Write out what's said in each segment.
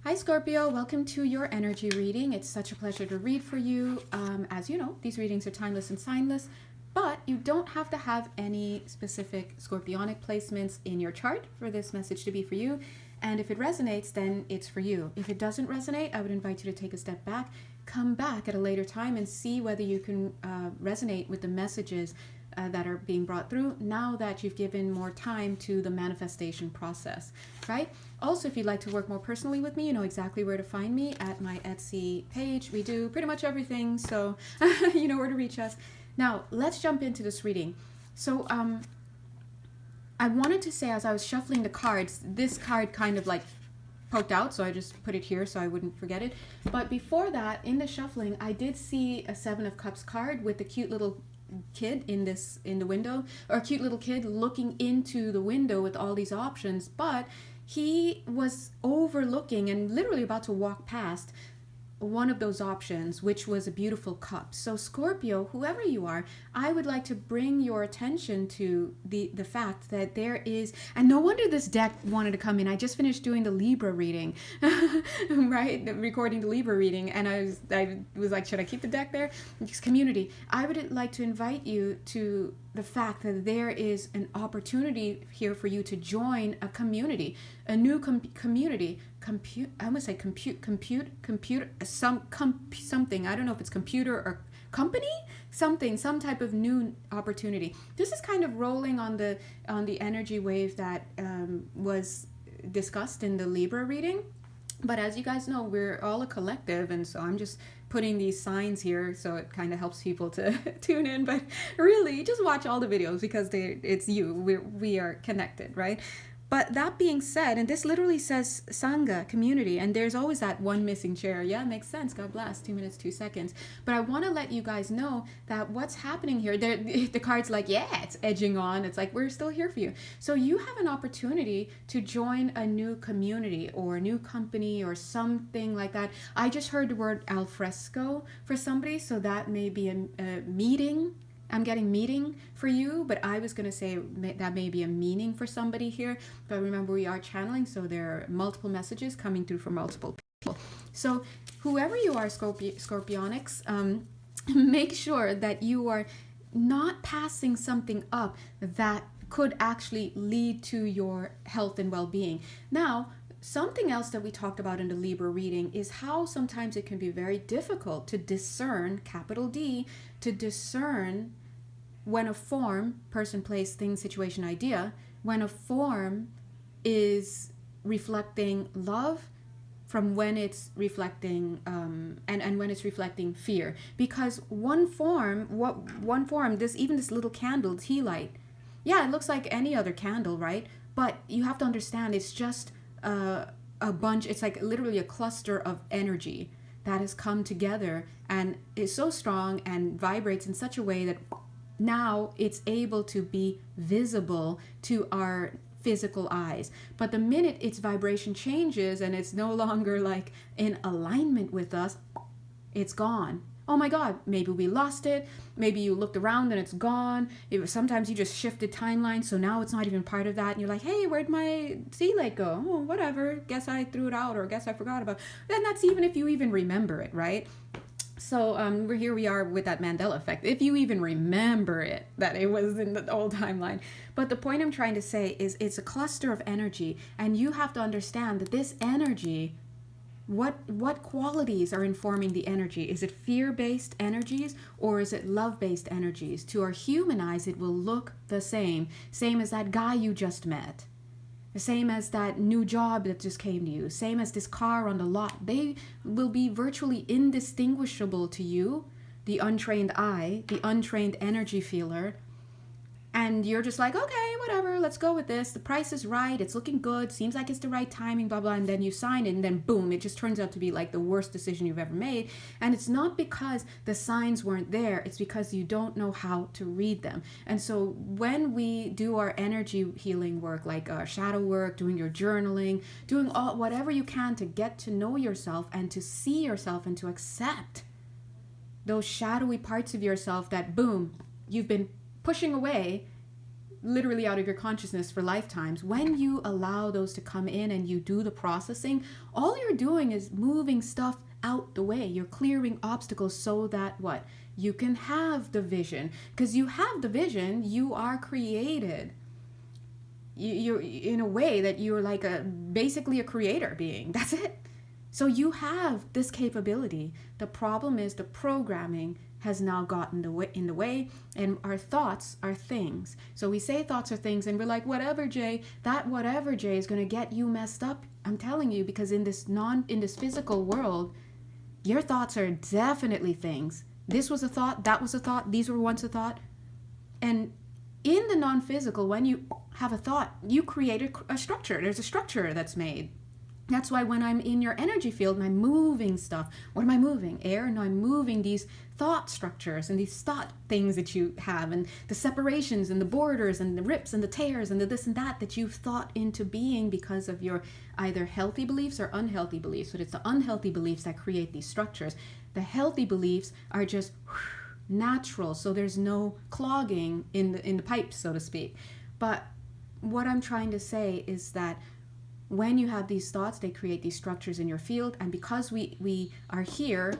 Hi Scorpio, welcome to your energy reading. It's such a pleasure to read for you. As you know, these readings are timeless and signless, but you don't have to have any specific scorpionic placements in your chart for this message to be for you. And if it resonates, then it's for you. If it doesn't resonate, I would invite you to take a step back, come back at a later time and see whether you can resonate with the messages that are being brought through now that you've given more time to the manifestation process, right? Also, if you'd like to work more personally with me, you know exactly where to find me at my Etsy page. We do pretty much everything, so you know where to reach us. Now, let's jump into this reading. So, I wanted to say, as I was shuffling the cards, this card kind of like poked out, so I just put it here so I wouldn't forget it. But before that, in the shuffling, I did see a Seven of Cups card with the cute little kid in the window, or a cute little kid looking into the window with all these options, but he was overlooking and literally about to walk past one of those options, which was a beautiful cup. So Scorpio, whoever you are, I would like to bring your attention to the fact that there is, and no wonder this deck wanted to come in. I just finished doing the Libra reading, right? Recording the Libra reading, and I was like, should I keep the deck there? It's community. I would like to invite you to the fact that there is an opportunity here for you to join a community, a new community. I almost say something. I don't know if it's computer or company, some type of new opportunity. This is kind of rolling on the energy wave that was discussed in the Libra reading. But as you guys know, we're all a collective, and so I'm just putting these signs here so it kind of helps people to tune in. But really, just watch all the videos because it's you. We are connected, right? But that being said, and this literally says Sangha, community, and there's always that one missing chair. Yeah, it makes sense. God bless. 2 minutes, 2 seconds. But I want to let you guys know that what's happening here, the card's like, yeah, it's edging on. It's like, we're still here for you. So you have an opportunity to join a new community or a new company or something like that. I just heard the word alfresco for somebody, so that may be a meeting. I'm getting meeting for you, but I was going to say that may be a meaning for somebody here. But remember, we are channeling, so there are multiple messages coming through from multiple people. So whoever you are, Scorpionics, make sure that you are not passing something up that could actually lead to your health and well-being. Now, something else that we talked about in the Libra reading is how sometimes it can be very difficult to discern, capital D, to discern when a form, person, place, thing, situation, idea, when a form is reflecting love from when it's reflecting and when it's reflecting fear. Because one form, this little candle, tea light, yeah, it looks like any other candle, right? But you have to understand, it's just a bunch, it's like literally a cluster of energy that has come together and is so strong and vibrates in such a way that now it's able to be visible to our physical eyes. But the minute its vibration changes and it's no longer like in alignment with us, it's gone. Oh my God, maybe we lost it. Maybe you looked around and it's gone. Sometimes you just shifted timeline, so now it's not even part of that. And you're like, hey, where'd my sea light go? Oh, whatever. Guess I threw it out, or guess I forgot about it. Then that's even if you even remember it, right? So here we are with that Mandela effect. If you even remember it, that it was in the old timeline. But the point I'm trying to say is it's a cluster of energy, and you have to understand that this energy, what qualities are informing the energy? Is it fear-based energies or is it love-based energies? To our human eyes, it will look the same as that guy you just met, the same as that new job that just came to you, same as this car on the lot. They will be virtually indistinguishable to you, the untrained eye, the untrained energy feeler. And you're just like, okay, whatever, let's go with this. The price is right. It's looking good. Seems like it's the right timing, blah, blah. And then you sign it, and then boom, it just turns out to be like the worst decision you've ever made. And it's not because the signs weren't there. It's because you don't know how to read them. And so when we do our energy healing work, like shadow work, doing your journaling, doing whatever you can to get to know yourself and to see yourself and to accept those shadowy parts of yourself that, boom, you've been pushing away, literally out of your consciousness for lifetimes, when you allow those to come in and you do the processing, all you're doing is moving stuff out the way. You're clearing obstacles so that what? You can have the vision. Because you have the vision, you are created. You're in a way that you're like basically a creator being. That's it. So you have this capability. The problem is the programming has now gotten in the way, and our thoughts are things. So we say thoughts are things, and we're like, whatever, Jay. That whatever, Jay, is going to get you messed up. I'm telling you, because in this physical world, your thoughts are definitely things. This was a thought. That was a thought. These were once a thought. And in the non-physical, when you have a thought, you create a structure. There's a structure that's made. That's why when I'm in your energy field and I'm moving stuff, what am I moving? Air? No, I'm moving these thought structures and these thought things that you have, and the separations and the borders and the rips and the tears and the this and that you've thought into being because of your either healthy beliefs or unhealthy beliefs. But it's the unhealthy beliefs that create these structures. The healthy beliefs are just natural, so there's no clogging in the pipes, so to speak. But what I'm trying to say is that when you have these thoughts, they create these structures in your field. And because we are here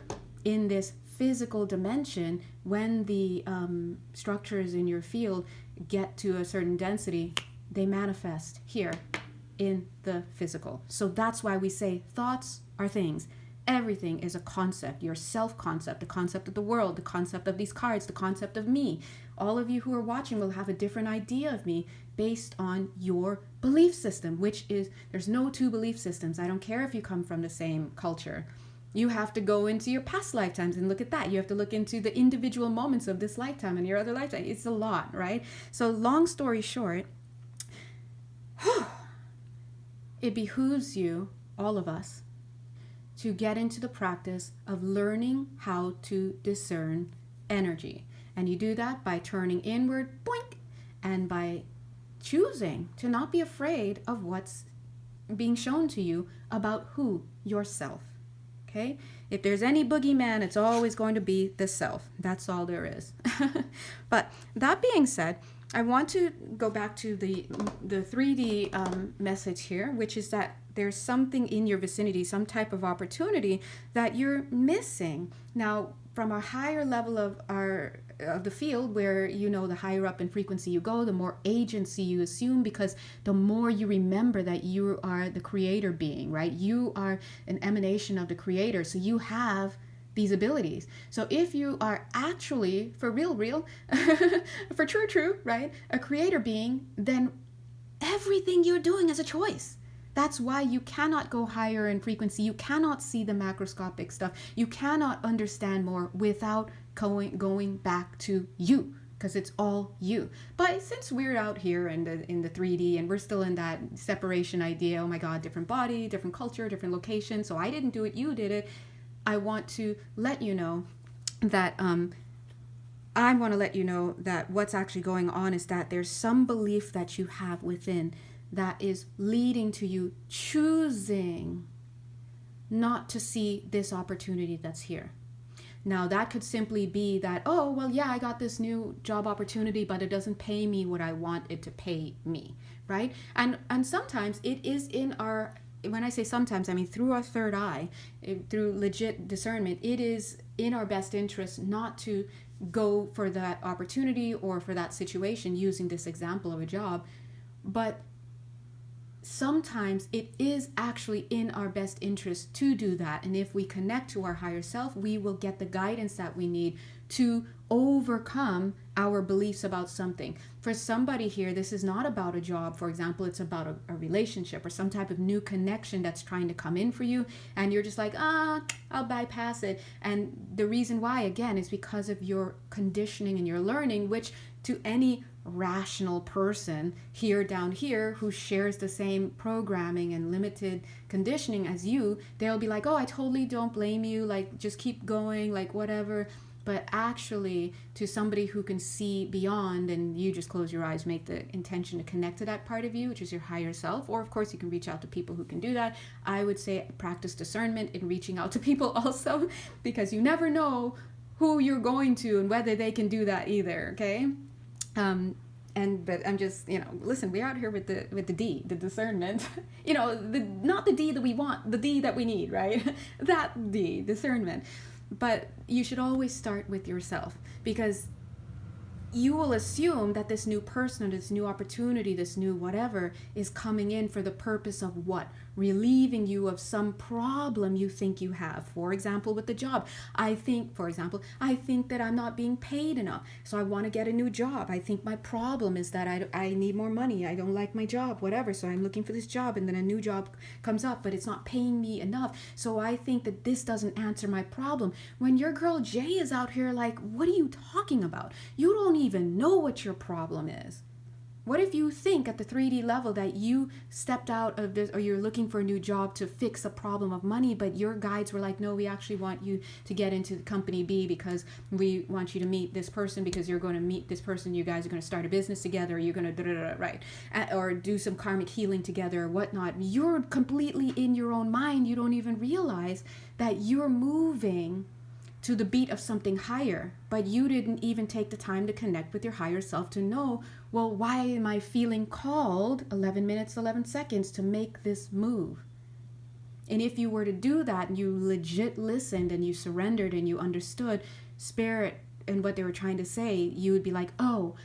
in this physical dimension, when the structures in your field get to a certain density, they manifest here in the physical. So that's why we say thoughts are things. Everything is a concept, your self-concept, the concept of the world, the concept of these cards, the concept of me. All of you who are watching will have a different idea of me based on your belief system, which is, there's no two belief systems. I don't care if you come from the same culture. You have to go into your past lifetimes and look at that. You have to look into the individual moments of this lifetime and your other lifetime. It's a lot, right? So long story short, it behooves you, all of us, to get into the practice of learning how to discern energy. And you do that by turning inward, boink, and by choosing to not be afraid of what's being shown to you about who? Yourself. Okay? If there's any boogeyman, it's always going to be the self. That's all there is. But that being said, I want to go back to the 3D message here, which is that there's something in your vicinity, some type of opportunity that you're missing. Now, from a higher level of the field, where the higher up in frequency you go, the more agency you assume, because the more you remember that you are the creator being, right? You are an emanation of the creator, so you have these abilities. So if you are actually, for real, for true, right, a creator being, then everything you're doing is a choice. That's why you cannot go higher in frequency. You cannot see the macroscopic stuff. You cannot understand more without going back to you, because it's all you. But since we're out here in the 3D and we're still in that separation idea, oh my God, different body, different culture, different location. So I didn't do it, you did it. I want to let you know that what's actually going on is that there's some belief that you have within that is leading to you choosing not to see this opportunity that's here. Now, that could simply be that, oh, well, yeah, I got this new job opportunity, but it doesn't pay me what I want it to pay me, right? And sometimes it is in our, when I say sometimes, I mean through our third eye, through legit discernment, it is in our best interest not to go for that opportunity or for that situation, using this example of a job. But sometimes it is actually in our best interest to do that. And if we connect to our higher self, we will get the guidance that we need to overcome our beliefs about something. For somebody here, this is not about a job, for example, it's about a relationship or some type of new connection that's trying to come in for you. And you're just like, I'll bypass it. And the reason why, again, is because of your conditioning and your learning, which to any rational person here down here who shares the same programming and limited conditioning as you, they'll be like, oh, I totally don't blame you, like just keep going, like whatever. But actually, to somebody who can see beyond, and you just close your eyes, make the intention to connect to that part of you, which is your higher self, or of course you can reach out to people who can do that. I would say practice discernment in reaching out to people also, because you never know who you're going to and whether they can do that either, okay? But I'm just, listen, we're out here with the D, the discernment. Not the D that we want, the D that we need, right? That D, discernment. But you should always start with yourself, because you will assume that this new person, this new opportunity, this new whatever is coming in for the purpose of what? Relieving you of some problem you think you have. For example, with the job. I think that I'm not being paid enough, so I want to get a new job. I think my problem is that I need more money. I don't like my job, whatever. So I'm looking for this job, and then a new job comes up, but it's not paying me enough. So I think that this doesn't answer my problem. When your girl Jay is out here like, what are you talking about? You don't even know what your problem is. What if you think at the 3D level that you stepped out of this, or you're looking for a new job to fix a problem of money, but your guides were like, no, we actually want you to get into company B because we want you to meet this person, because you're going to meet this person, you guys are going to start a business together, or you're going to right, or do some karmic healing together or whatnot. You're completely in your own mind. You don't even realize that you're moving to the beat of something higher, but you didn't even take the time to connect with your higher self to know, well, why am I feeling called 11 minutes, 11 seconds to make this move? And if you were to do that and you legit listened and you surrendered and you understood spirit and what they were trying to say, you would be like, oh,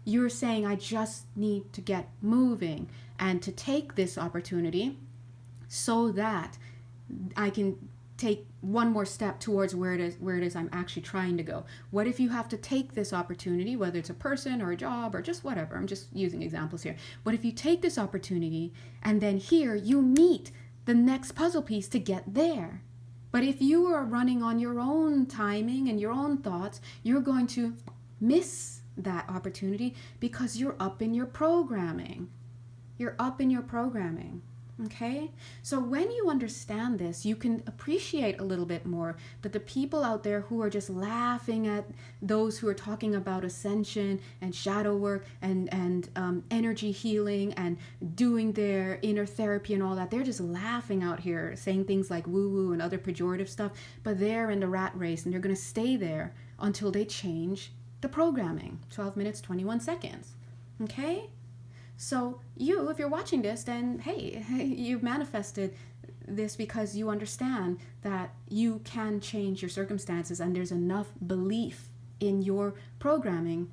you're saying I just need to get moving and to take this opportunity so that I can take one more step towards where it is I'm actually trying to go. What if you have to take this opportunity, whether it's a person or a job or just whatever, I'm just using examples here. What if you take this opportunity and then here you meet the next puzzle piece to get there? But if you are running on your own timing and your own thoughts, you're going to miss that opportunity because you're up in your programming. You're up in your programming. Okay? So when you understand this, you can appreciate a little bit more that the people out there who are just laughing at those who are talking about ascension and shadow work and energy healing and doing their inner therapy and all that, they're just laughing out here, saying things like woo-woo and other pejorative stuff, but they're in the rat race and they're going to stay there until they change the programming. 12 minutes, 21 seconds. Okay? So you, if you're watching this, then hey, you've manifested this because you understand that you can change your circumstances, and there's enough belief in your programming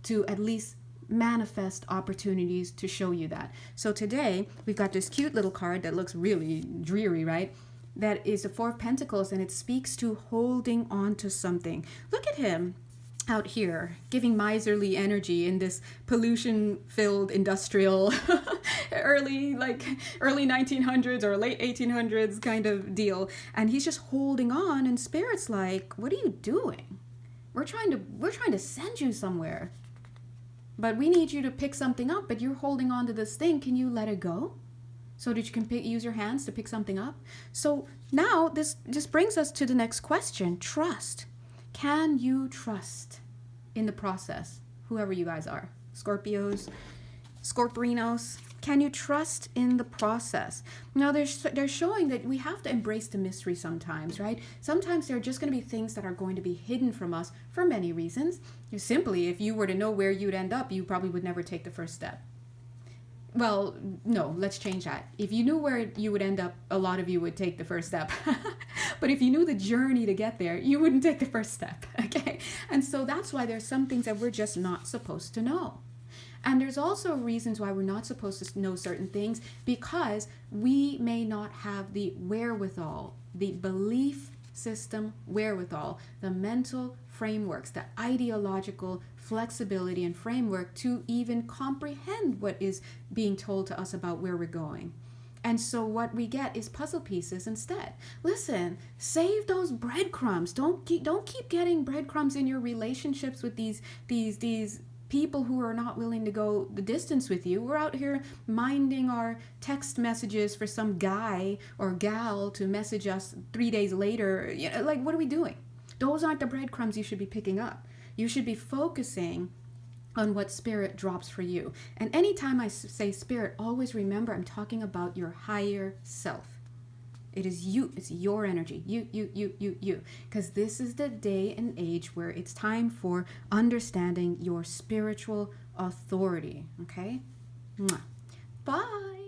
to at least manifest opportunities to show you that. So today we've got this cute little card that looks really dreary, right? That is the Four of Pentacles, and it speaks to holding on to something. Look at him out here giving miserly energy in this pollution-filled industrial early 1900s or late 1800s kind of deal, and he's just holding on, and spirit's like, what are you doing? We're trying to send you somewhere, but we need you to pick something up, but you're holding on to this thing. Can you let it go so that you can use your hands to pick something up? So now this just brings us to the next question. Trust. Can you trust in the process? Whoever you guys are, Scorpios, Scorpinos, can you trust in the process? Now they're showing that we have to embrace the mystery sometimes, right? Sometimes there are just going to be things that are going to be hidden from us for many reasons. Simply, if you were to know where you'd end up, you probably would never take the first step. Well, no, let's change that. If you knew where you would end up, a lot of you would take the first step. But if you knew the journey to get there, you wouldn't take the first step, okay? And so that's why there's some things that we're just not supposed to know. And there's also reasons why we're not supposed to know certain things, because we may not have the wherewithal, the belief system wherewithal, the mental frameworks, the ideological flexibility and framework to even comprehend what is being told to us about where we're going. And so what we get is puzzle pieces instead. Listen, save those breadcrumbs. Don't keep getting breadcrumbs in your relationships with these people who are not willing to go the distance with you. We're out here minding our text messages for some guy or gal to message us 3 days later. Like, what are we doing? Those aren't the breadcrumbs you should be picking up. You should be focusing on what spirit drops for you. And anytime I say spirit, always remember I'm talking about your higher self. It is you. It's your energy. You. Because this is the day and age where it's time for understanding your spiritual authority. Okay? Mwah. Bye.